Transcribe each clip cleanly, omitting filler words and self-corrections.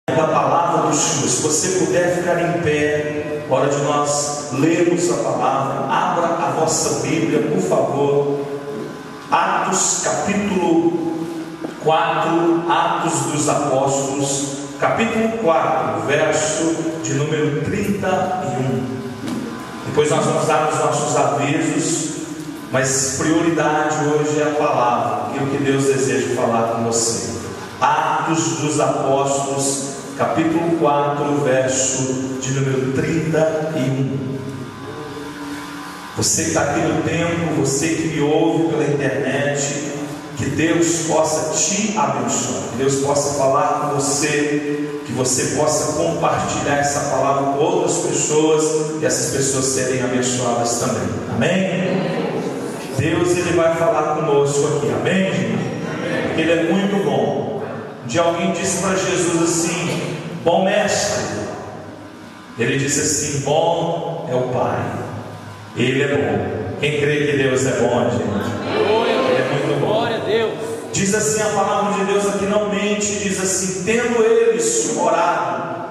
Da palavra do Senhor. Se você puder ficar em pé, hora de nós lermos a palavra, abra a vossa Bíblia, por favor. Atos capítulo 4, Atos dos Apóstolos, capítulo 4, verso de número 31. Depois nós vamos dar os nossos avisos, mas prioridade hoje é a palavra, que é o que Deus deseja falar com você. Atos dos Apóstolos, capítulo 4, verso de número 31. Você que está aqui no templo, você que me ouve pela internet, que Deus possa te abençoar, que Deus possa falar com você, que você possa compartilhar essa palavra com outras pessoas e essas pessoas serem abençoadas também. Amém? Deus, Ele vai falar conosco aqui. Amém, gente? Porque Ele é muito bom. Um dia alguém disse para Jesus assim: bom mestre. Ele disse assim: bom é o Pai, Ele é bom. Quem crê que Deus é bom, gente? Ele é muito bom. Glória a Deus. Diz assim a palavra de Deus aqui, não mente. Diz assim: tendo eles orado,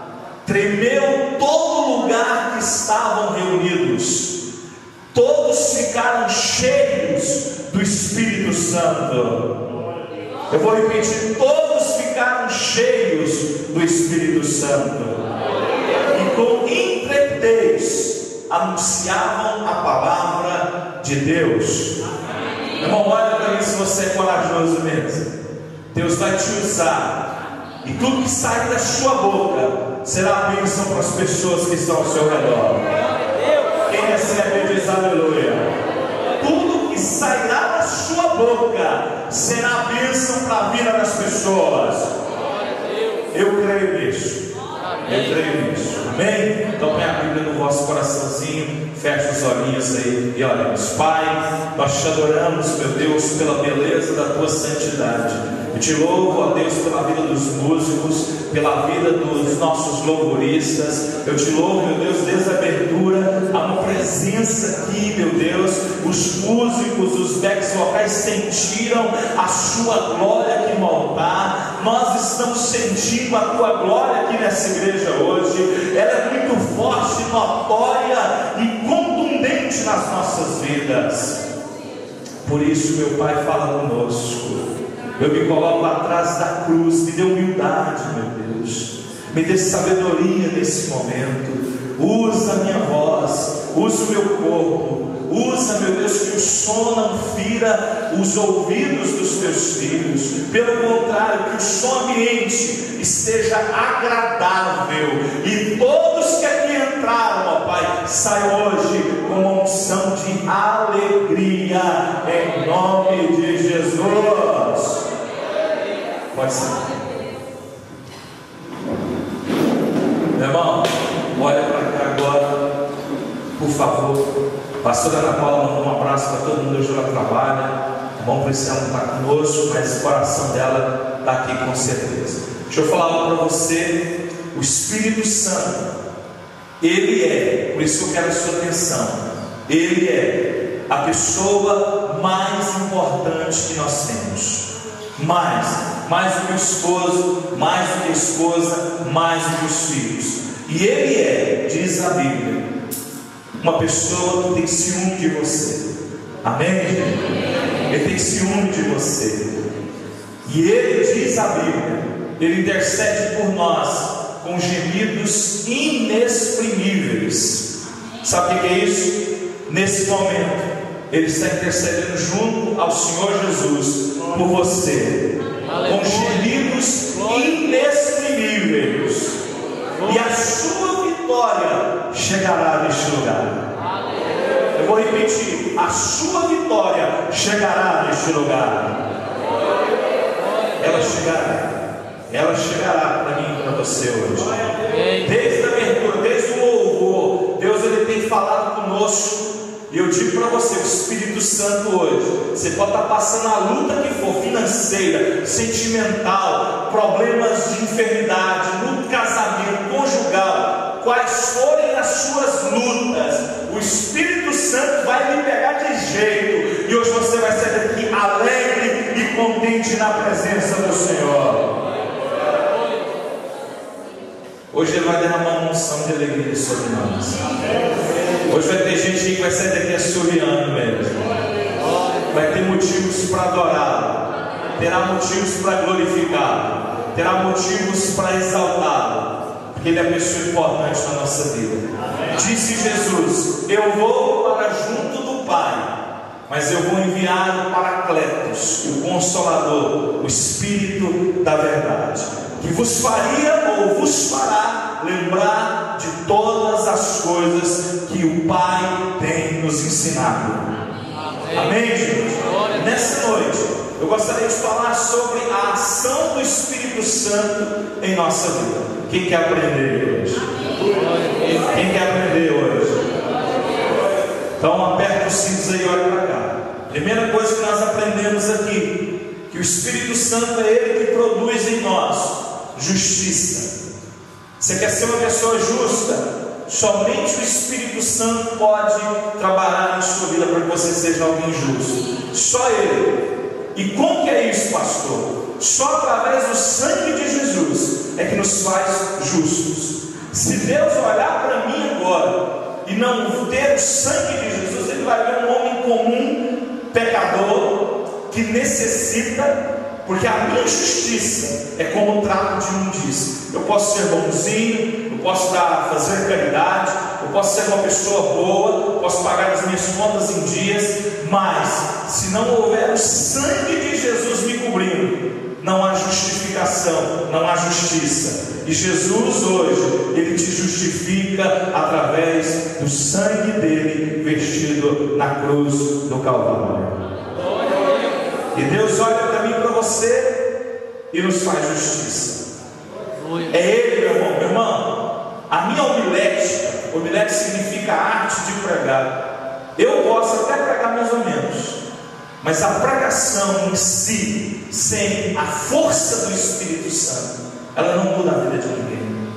tremeu todo o lugar que estavam reunidos. Todos ficaram cheios do Espírito Santo. Eu vou repetir: todos ficaram cheios do Espírito Santo e com intrepidez anunciavam a palavra de Deus. Meu irmão, olha para mim se você é corajoso mesmo. Deus vai te usar e tudo que sair da sua boca será bênção para as pessoas que estão ao seu redor. Quem recebe diz aleluia. Tudo que sairá da sua boca será bênção para a vida das pessoas. Eu creio nisso. Eu creio nisso. Amém? Então põe a Bíblia no vosso coraçãozinho, fecha os olhinhos aí e oremos. Pai, nós te adoramos, meu Deus, pela beleza da tua santidade. Eu te louvo, ó Deus, pela vida dos músicos, pela vida dos nossos louvoristas. Eu te louvo, meu Deus, desde a abertura, há uma presença aqui, meu Deus. Os músicos, os backs vocais sentiram a sua glória aqui no altar. Nós estamos sentindo a tua glória aqui nessa igreja hoje. Ela é muito forte, notória e contundente nas nossas vidas. Por isso, meu Pai, fala conosco. Eu me coloco atrás da cruz, me dê humildade, meu Deus, me dê sabedoria nesse momento. Usa a minha voz, usa o meu corpo, usa, meu Deus, que o som não fira os ouvidos dos teus filhos. Pelo contrário, que o som ambiente esteja agradável e todos que aqui entraram, ó Pai, saiam hoje com uma unção de alegria, em nome de Jesus. Pode ser. Meu irmão, olha para cá agora, por favor. Pastora Ana Paula mandou um abraço para todo mundo. Hoje ela trabalha, tá bom? Por isso ela não está conosco, mas o coração dela está aqui com certeza. Deixa eu falar algo para você. O Espírito Santo, Ele é, por isso que eu quero a sua atenção, Ele é a pessoa mais importante que nós temos. Mais do que o esposo, mais do que a esposa, mais do que os filhos. E Ele é, diz a Bíblia, uma pessoa que tem ciúme de você. Amém, gente? Ele tem ciúme de você. E Ele, diz a Bíblia, Ele intercede por nós com gemidos inexprimíveis. Sabe o que é isso? Nesse momento Ele está intercedendo junto ao Senhor Jesus por você, com gemidos inexprimíveis. E a sua vitória chegará neste lugar. Eu vou repetir: a sua vitória chegará neste lugar. Ela chegará para mim e para você hoje. Desde a abertura, desde o louvor, Deus Ele tem falado conosco. E eu digo para você, o Espírito Santo hoje, você pode estar passando a luta que for, financeira, sentimental, problemas de enfermidade, no casamento, conjugal, quais forem as suas lutas, o Espírito Santo vai lhe pegar de jeito, e hoje você vai sair daqui alegre e contente na presença do Senhor. Hoje Ele vai derramar uma unção de alegria sobre nós. Hoje vai ter gente que vai sair daqui assoviando mesmo. Vai ter motivos para adorar, terá motivos para glorificar, terá motivos para exaltar, porque Ele é a pessoa importante na nossa vida. Disse Jesus: eu vou para junto do Pai, mas eu vou enviar o Paracletos, o Consolador, o Espírito da verdade, que vos faria ou vos fará lembrar de todas as coisas que o Pai tem nos ensinado. Amém, gente? Nessa noite eu gostaria de falar sobre a ação do Espírito Santo em nossa vida. Quem quer aprender hoje? Quem quer aprender hoje? Então aperta os cintos aí e olha para cá. Primeira coisa que nós aprendemos aqui, que o Espírito Santo é Ele que produz em nós justiça. Você quer ser uma pessoa justa? Somente o Espírito Santo pode trabalhar na sua vida para que você seja alguém justo. Só Ele. E como que é isso, pastor? Só através do sangue de Jesus é que nos faz justos. Se Deus olhar para mim agora e não ter o sangue de Jesus, Ele vai ver um homem comum, pecador, que necessita, porque a minha justiça é como o trapo de imundícia. Eu posso ser bonzinho, eu posso fazer caridade, eu posso ser uma pessoa boa, posso pagar as minhas contas em dias, mas se não houver o sangue de Jesus me cobrindo, não há justificação, não há justiça. E Jesus hoje, Ele te justifica através do sangue dele vertido na cruz do Calvário. E Deus olha para mim e para você e nos faz justiça. É Ele, meu irmão. A minha homilética significa arte de pregar. Eu posso até pregar mais ou menos, mas a pregação em si, sem a força do Espírito Santo, ela não muda a vida de ninguém.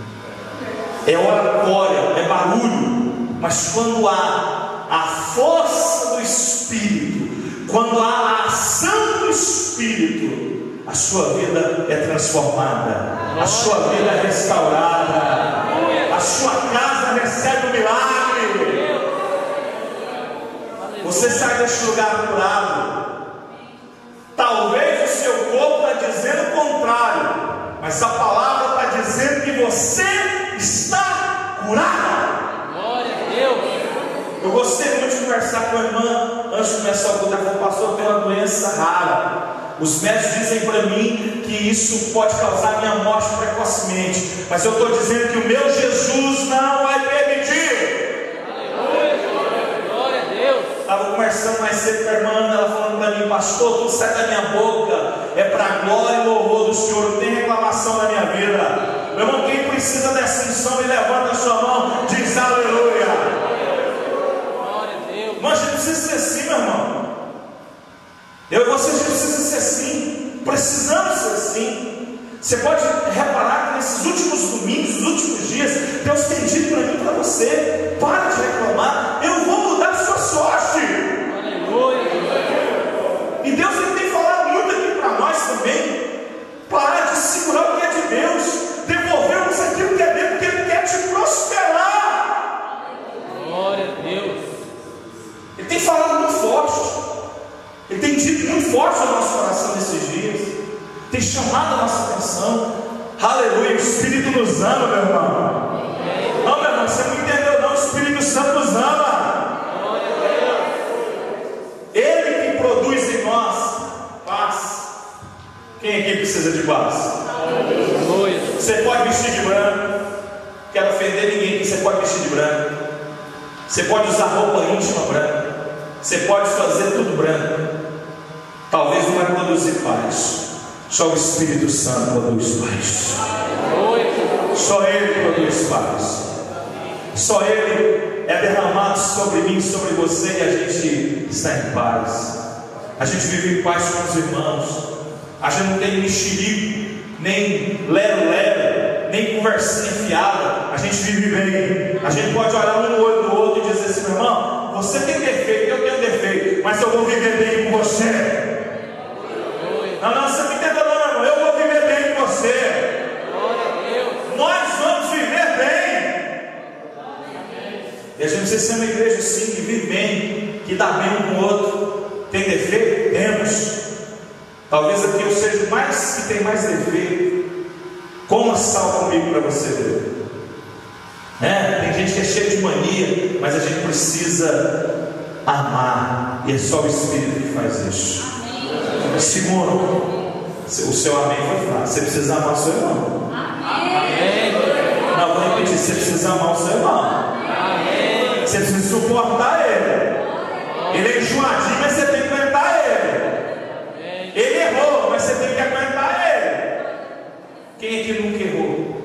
É oratória, é barulho, mas quando há a força do Espírito, quando há a ação do Espírito, a sua vida é transformada, a sua vida é restaurada, a sua casa recebe um milagre. Você sai deste lugar curado. Talvez o seu corpo está dizendo o contrário, mas a palavra está dizendo que você está curado. Glória a Deus. Eu gostei muito de conversar com a irmã antes de começar o culto. Ela falou: pastor, tem uma doença rara. Os médicos dizem para mim que isso pode causar minha morte precocemente, mas eu estou dizendo que o meu Jesus não vai permitir. Aleluia. Glória a Deus. Estava conversando mais cedo com a irmã, ela falando para mim: pastor, tudo sai da minha boca é para a glória e louvor do Senhor, não tem reclamação na minha vida. Meu irmão, quem precisa dessa unção, ele levanta a sua mão, diz aleluia. Mas a gente precisa ser assim, meu irmão. Eu e você, a gente precisa ser assim. Precisamos ser assim. Você pode reparar que nesses últimos domingos, nos últimos dias, Deus tem dito para mim e para você: para de reclamar, eu vou mudar a sua sorte. Aleluia. E Deus ele tem falado muito aqui para nós também. Parar de segurar o que é de Deus, devolvermos aquilo que é dele, porque Ele quer te prosperar. Glória a Deus. Ele tem falado muito forte. Ele tem dito muito forte no nosso coração nesses dias. Tem chamado a nossa atenção. Aleluia. O Espírito nos ama, meu irmão. Não, meu irmão, você não entendeu não. O Espírito Santo nos ama. Ele que produz em nós paz. Quem aqui precisa de paz? Aleluia. Você pode vestir de branco. Quero ofender ninguém que você pode vestir de branco. Você pode usar roupa íntima branca. Você pode fazer tudo branco. Talvez não vai produzir paz. Só o Espírito Santo produz paz. Só Ele produz paz. Só Ele é derramado sobre mim, sobre você, e a gente está em paz. A gente vive em paz com os irmãos. A gente não tem mexerico, nem lero-lero, nem conversinha fiada. A gente vive bem. A gente pode olhar um no olho do outro e dizer assim: meu irmão, você tem defeito, eu tenho defeito, mas eu vou viver bem com você. Não, você não entendeu não, meu irmão. Eu vou viver bem com você. Nós vamos viver a gente precisa ser uma igreja assim, que vive bem, que dá bem um com o outro. Tem defeito? Temos. Talvez aqui eu seja o mais que tem mais defeito. Coma sal comigo para você ver. Tem gente que é cheia de mania, mas a gente precisa amar, e é só o Espírito que faz isso. Segundo, o seu amém foi fraco. Você precisa amar o seu irmão. Amém. Não, vou repetir. Você precisa amar o seu irmão. Amém. Você precisa suportar ele. Ele é enjoadinho, mas você tem que aguentar ele. Ele errou, mas você tem que aguentar ele. Quem aqui nunca errou?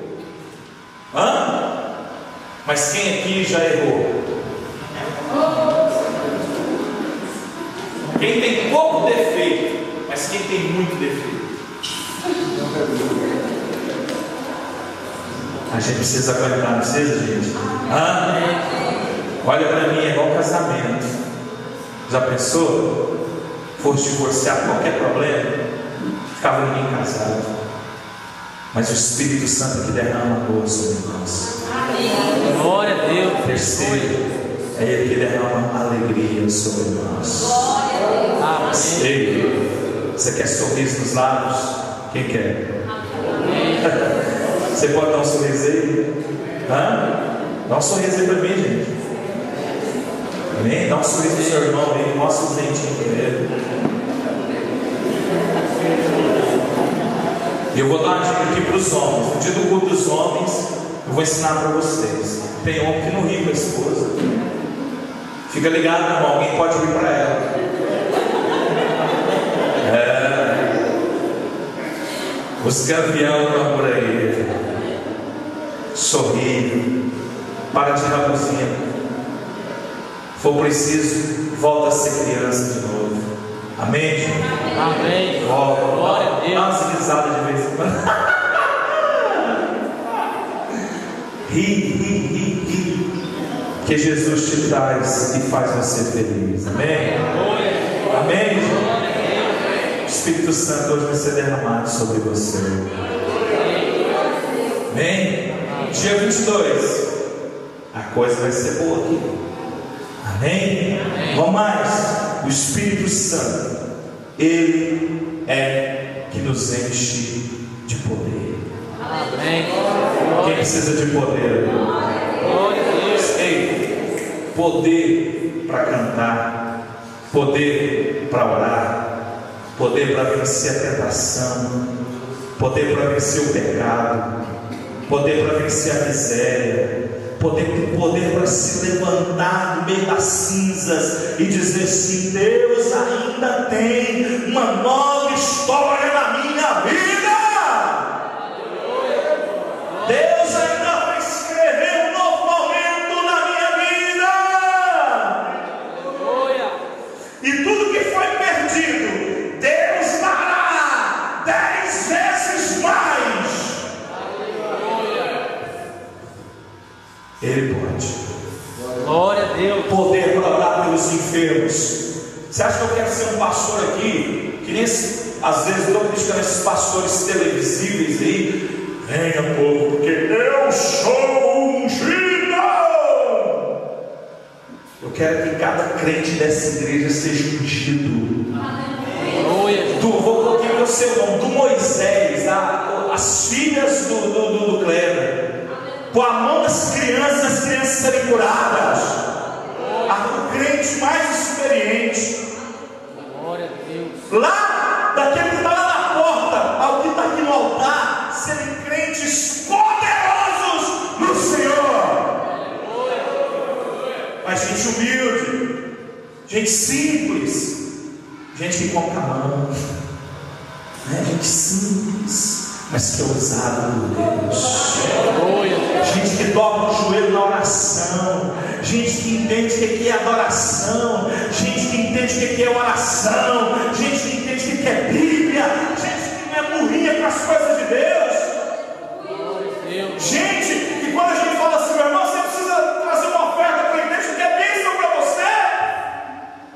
Mas quem aqui já errou? Quem tem pouco defeito, mas quem tem muito defeito? A gente precisa aguentar, não precisa, gente? Olha para mim, é igual casamento. Já pensou? Fosse divorciar qualquer problema, ficava ninguém casado. Mas o Espírito Santo que derrama amor sobre nós. Glória a Deus. Terceiro, é Ele que derrama alegria sobre nós. Ei, você quer sorriso nos lábios? Quem quer? Você pode dar um sorriso aí? Dá um sorriso aí para mim, gente. Amém? Dá um sorriso pro seu irmão aí, mostra os dentinhos para ele. E eu vou dar uma dica aqui para os homens. No dia do culto dos homens, eu vou ensinar para vocês. Tem homem que não ri com a esposa. Fica ligado, meu irmão, alguém pode rir para ela. Os campeões estão por aí. Sorri. Para de rabuzinha. For preciso, volta a ser criança de novo. Amém, gente? Amém. Volta. Glória a Deus. Dá umas risadas de vez em quando. Ri. Que Jesus te traz e faz você feliz. Amém? Amém, gente? O Espírito Santo hoje vai ser derramado sobre você. Amém? Dia 22. A coisa vai ser boa aqui. Amém? Vamos mais. O Espírito Santo, Ele é que nos enche de poder. Amém. Quem precisa de poder? Glória a Deus. Ei, poder para cantar, poder para orar, poder para vencer a tentação, poder para vencer o pecado, poder para vencer a miséria, poder para se levantar do meio das cinzas e dizer assim: Deus ainda tem uma nova história na minha vida. Deus ainda vai escrever um novo momento na minha vida. E tudo que foi perdido, Deus dará 10 vezes mais. Ele pode. Glória a Deus. Poder para orar pelos enfermos. Você acha que eu quero ser um pastor aqui, que nem às vezes estou criticando esses pastores televisíveis aí? Venha, povo, porque eu sou ungido. Eu quero que cada crente dessa igreja seja ungido. Vou colocar aqui o seu nome, do Moisés, as filhas do Kleber. Pôr a mão das crianças, as crianças serem curadas. O crente mais experiente. Glória a Deus. Lá, daquele que está lá na porta, ao que está aqui no altar, serem crentes poderosos no Senhor. Mas gente humilde, gente simples, gente que coloca a mão, gente simples, mas que é usada por Deus. Gente que dobra o joelho na oração, gente que entende o que é adoração, gente que entende o que é oração, gente que entende o que é Bíblia, gente que não é burrinha com as coisas de Deus. Gente que quando a gente fala assim: meu irmão, você precisa trazer uma oferta para a igreja que é bênção para você.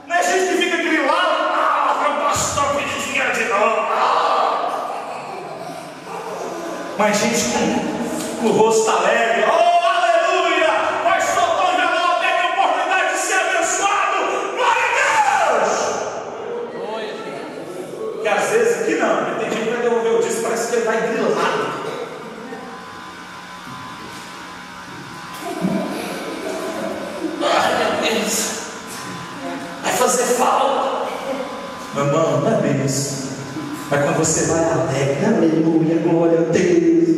Não é gente que fica grilado: o pastor pediu dinheiro de novo. Mas gente com o rosto alegre: oh, aleluia, vai soltar já lá, pega benção, vai fazer falta. Meu irmão, não é benção. Mas quando você vai alegre, aleluia, glória a Deus.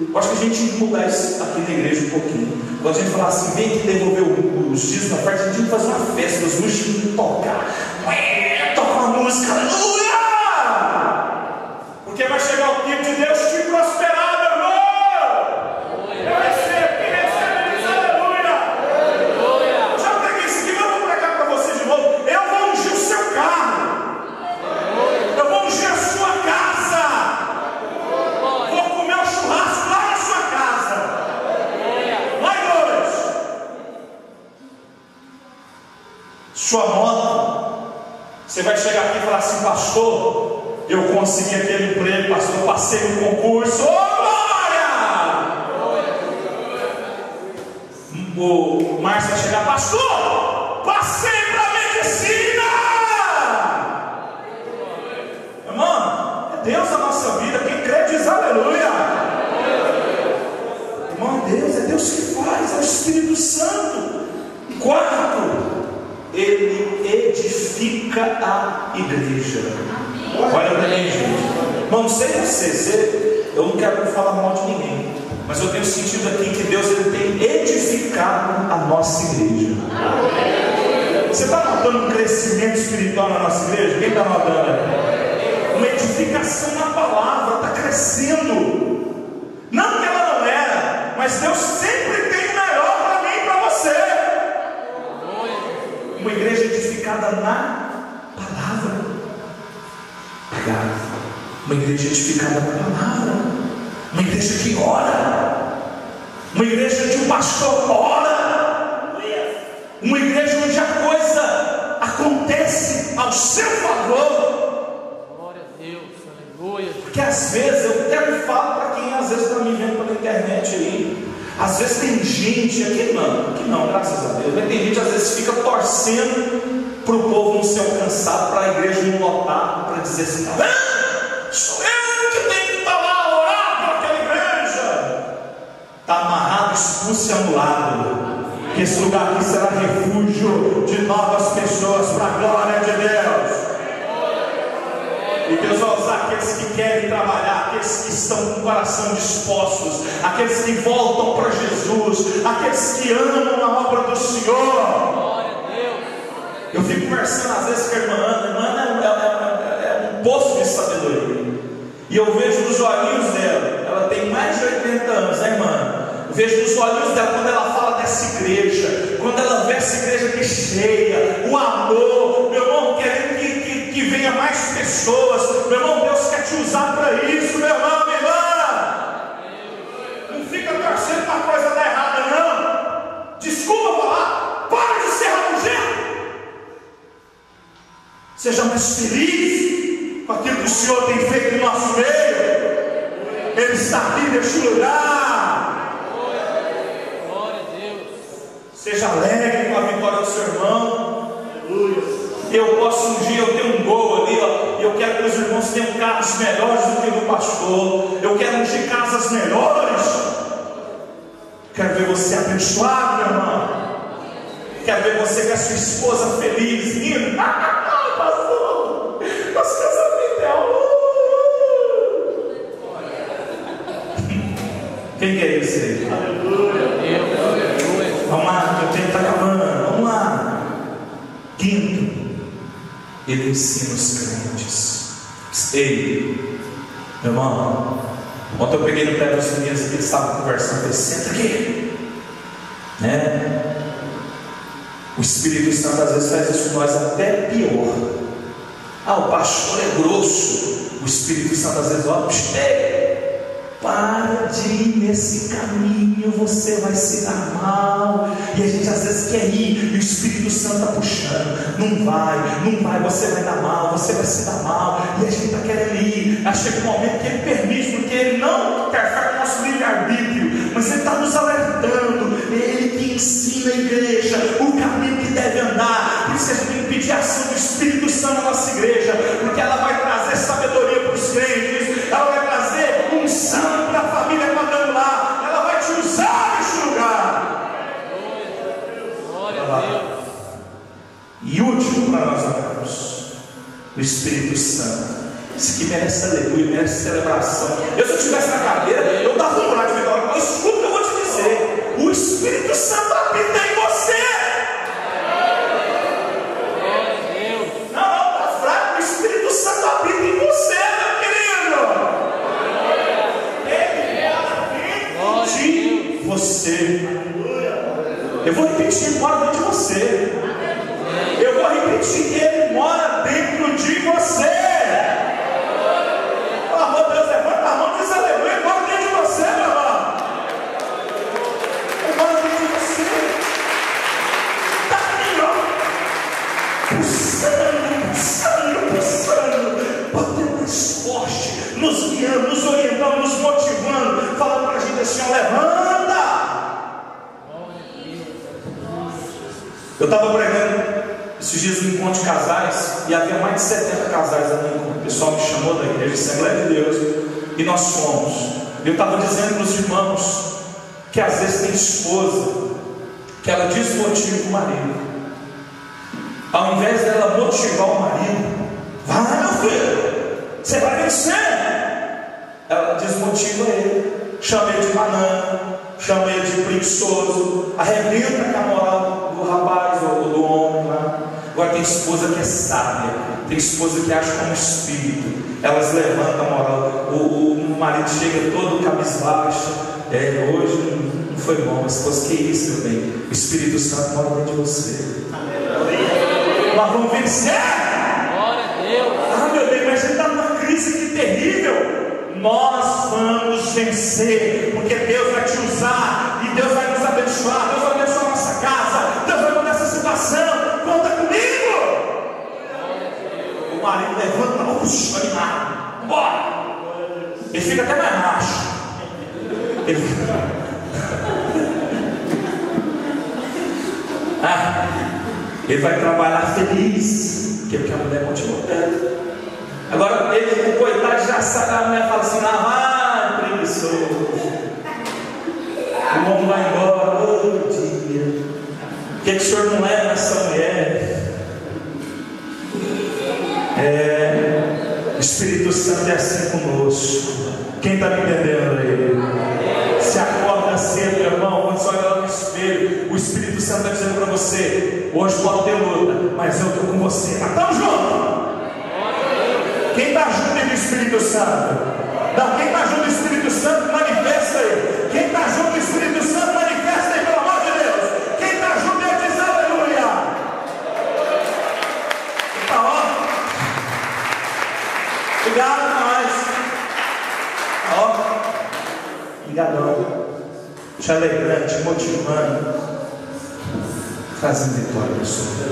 Eu acho que a gente tem que mudar isso aqui na igreja um pouquinho. Quando a gente falar assim, vem que devolver os dias na parte, a gente tem que fazer uma festa, os músicos tocar. Toca uma música, aleluia! Porque vai chegar o tempo de Deus te prosperar, meu irmão. Eu recebo, quem recebe diz aleluia. Já preguei isso aqui, mas eu vou pregar para você de novo. Eu vou ungir o seu carro. Eu vou ungir a sua casa. Vou comer um churrasco lá na sua casa. Lá em Lourdes. Sua moto, você vai chegar aqui e falar assim, pastor, eu consegui aquele emprego, pastor, eu passei no concurso. Ô, glória! O Márcio vai chegar, pastor, passei para medicina. Irmão, é Deus a nossa vida. Quem crê diz aleluia. Irmão, Deus, é Deus que faz, é o Espírito Santo. Quarto, Ele edifica a igreja. Olha para mim, gente. Irmão, não sei você, eu não quero falar mal de ninguém, mas eu tenho sentido aqui que Deus ele tem edificado a nossa igreja. Você está notando um crescimento espiritual na nossa igreja? Quem está notando? Uma edificação na palavra, está crescendo. Não que ela não era, mas Deus sempre tem o melhor para mim e para você. Uma igreja edificada na palavra. Uma igreja edificada na palavra. Uma igreja que ora. Uma igreja onde o pastor ora. Uma igreja onde a coisa acontece ao seu favor. Glória a Deus, aleluia. Porque às vezes, eu até falo para quem às vezes está me vendo pela internet aí, às vezes tem gente, aqui não, graças a Deus, mas tem gente às vezes fica torcendo para o povo não ser alcançado, para a igreja não lotar, para dizer assim, sou eu que tenho que estar lá a orar para aquela igreja. Está amarrado, expulso e anulado. Que esse lugar aqui será refúgio de novas pessoas para a glória de Deus. E Deus vai usar aqueles que querem trabalhar, aqueles que estão com o coração dispostos, aqueles que voltam para Jesus, aqueles que amam a obra do Senhor. Eu fico conversando às vezes com a irmã Ana é um poço de sabedoria. E eu vejo nos olhinhos dela, ela tem mais de 80 anos, né, irmã? Eu vejo nos olhinhos dela quando ela fala dessa igreja, quando ela vê essa igreja aqui cheia, o amor, meu irmão, querendo que venha mais pessoas, meu irmão, Deus quer te usar para isso, meu irmão, minha irmã. Não fica torcendo para a coisa dar errada, não. Desculpa falar, para de ser rabugento. Seja mais feliz com aquilo que o Senhor tem feito em nosso meio. Ele está aqui neste lugar. Glória a Deus. Seja alegre com a vitória do seu irmão. Eu posso um dia, eu tenho um gol ali, ó, e eu quero que os irmãos tenham carros melhores do que o do pastor. Eu quero ungir casas melhores. Quero ver você abençoado, meu irmão. Quero ver você com a sua esposa feliz, rindo. Pastor, nosso casamento é quem que é esse aí? Aleluia. Vamos lá, que o tempo está acabando. Vamos lá. Quinto, ele ensina os crentes. Ei, meu irmão, ontem eu peguei no pé dos meninos aqui, eles estavam conversando. Eu falei, senta aqui, né? O Espírito Santo às vezes faz isso com nós até pior. O pastor é grosso. O Espírito Santo às vezes olha, para de ir nesse caminho, você vai se dar mal. E a gente às vezes quer ir, e o Espírito Santo está puxando. Não vai, você vai dar mal, você vai se dar mal. E a gente está querendo ir. Aí chega um momento que ele permite, porque ele não interfere no nosso livre-arbítrio, mas ele está nos alertando. Ele que ensina a igreja o caminho que deve andar. Por isso a gente tem que pedir a ação do Espírito Santo na nossa igreja, porque ela vai trazer sabedoria para os crentes, ela vai trazer unção para a família quadrangular, ela vai te usar neste lugar. Glória a Deus. Espírito Santo. Isso aqui merece aleluia, merece celebração. Eu, se eu estivesse na cadeira, eu estava lá de melhor. Escuta o que eu vou te dizer. O Espírito Santo habita em você. Não, está fraco. O Espírito Santo habita em você, meu querido. Ele mora dentro de você. Eu vou repetir, ele mora dentro de você. Eu vou repetir, ele mora dentro de você. Pelo amor de Deus, levanta a mão e diz aleluia. Ele mora dentro de você, meu irmão. Ele mora dentro de você. Está aqui, ó. Pulsando. Batendo mais forte. Nos guiando, nos orientando, nos motivando. Falando para a gente assim, ó, levanta. Eu estava pregando esses dias no encontro de casais e havia mais de 70 casais ali. O pessoal me chamou da igreja Assembleia de Deus e nós fomos. Eu estava dizendo para os irmãos que às vezes tem esposa que ela desmotiva o marido. Ao invés dela motivar o marido, vai meu filho, você vai vencer. Ela desmotiva ele, chama ele de banana, chama ele de preguiçoso, arrebenta com a moral do rapaz ou do homem lá. Agora tem esposa que é sábia, tem esposa que age como espírito, elas levantam a moral. O marido chega todo cabisbaixo, hoje não foi bom, mas esposa, que isso, meu bem? O Espírito Santo mora dentro de você. Nós vamos vencer. Glória a Deus. Ah, meu bem, mas a gente está numa crise que terrível. Nós vamos vencer, porque Deus vai te usar e Deus vai nos abençoar. Deus vai abençoar a nossa casa, Deus vai mudar essa situação. Conta comigo. O marido levanta, animado, bora. Ele fica até mais macho. Ele vai trabalhar feliz, porque a mulher continua perto. Agora ele, o coitado, já sabe, a mulher fala assim, preguiçoso. O homem vai embora, oh dia. Por que o senhor não leva essa mulher? O Espírito Santo é assim conosco. Quem está me entendendo aí? Se acorda cedo, meu irmão, quando você olha no espelho, o Espírito Santo está dizendo para você, hoje pode ter luta, mas eu estou com você. Mas estamos juntos. Quem está junto do Espírito Santo? Não, quem está junto do Espírito Santo, manifesta aí. Quem está junto do Espírito Santo, manifesta aí, pelo amor de Deus. Quem está junto, ele diz aleluia. Tá ó. Obrigado a nós. Tá ó. Obrigadão. Te alegrando, te motivando, trazendo vitória para sua vida.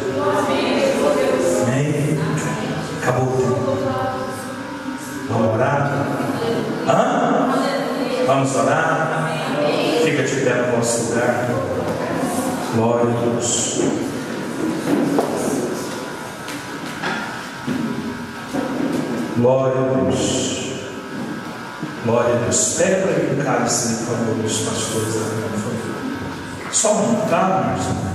Amém. Acabou o tempo. Vamos orar? Vamos orar? Fica de pé no nosso lugar. Glória a Deus. Glória a Deus. Glória a Deus. Pega para mim o cálice, por favor, dos pastores. Só um, tá, irmãos?